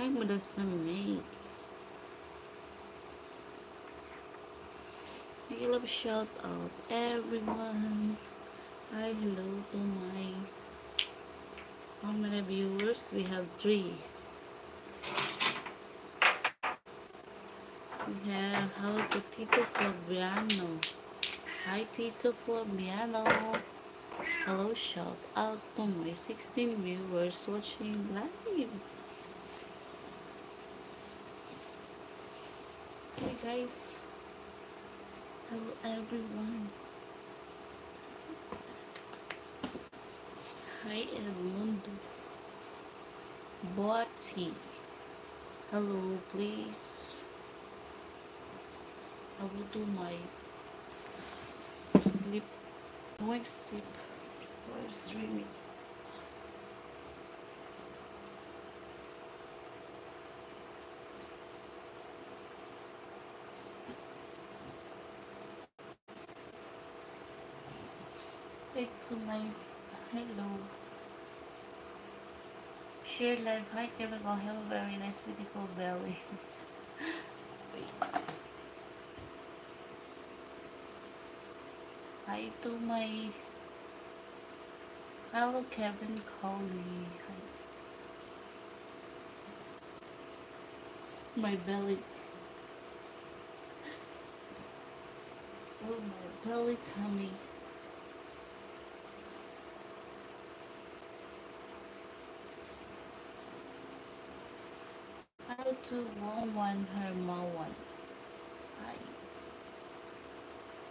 I'm with us mate. I love shout out everyone. Hi, hello to my how many viewers? We have 3. We have how to Tito Fabiano. Hi Tito Fabiano. Hello, shout out to my 16 viewers watching live. Hey guys. Hello everyone. Hi Edmundo. Botti. Hello, please. I will do my sleep. Next tip for streaming. Take to my hello. Share live. Hi Kevin. I have a very nice beautiful belly. Hi to my hello Kevin Coley. Hi. My belly. Oh my belly tummy. How to one Hermawan. Hi.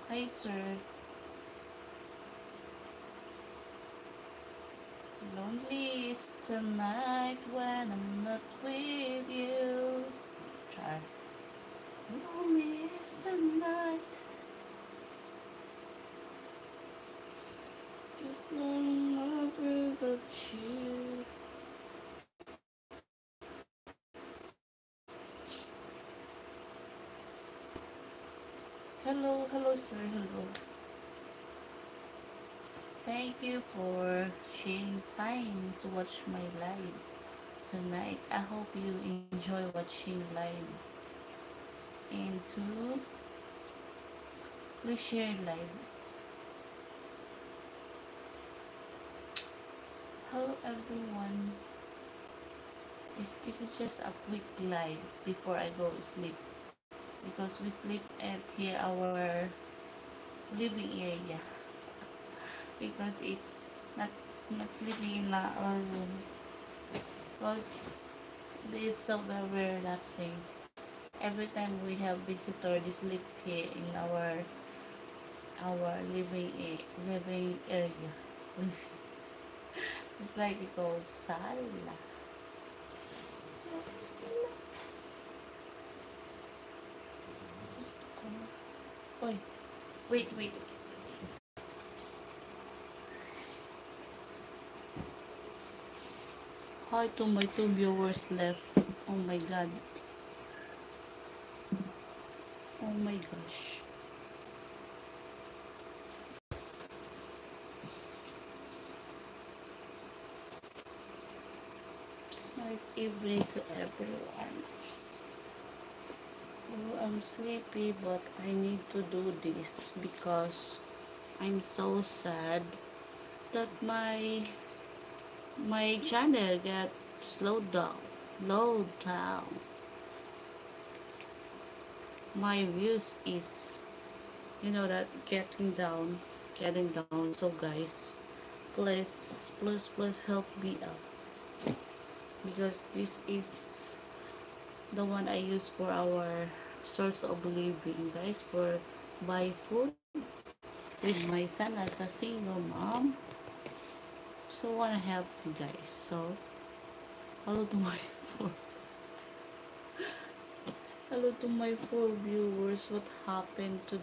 Hi sir. Lonely is the night when I'm not with you. Char. Lonely is the night. Just not without you. Hello, hello sir, hello. Thank you for sharing time to watch my live tonight. I hope you enjoy watching live. And to please share live. Hello everyone. This is just a quick live before I go to sleep. Because we sleep at here our living area. Because it's not sleeping in our room. Because this is so very relaxing. Every time we have visitor, they sleep here in our living area. It's like it goes sala. Oy, wait. Hi to my 2 viewers left. Oh my god. Oh my gosh. It's nice evening to everyone. Oh, I'm sleepy, but I need to do this because I'm so sad that my channel got slowed down. Slowed down. My views is that getting down. So guys, please help me out because this is the one I use for our source of living, guys, for buy food with my son as a single mom. So wanna help you guys. So hello to my four hello to my 4 viewers. What happened today?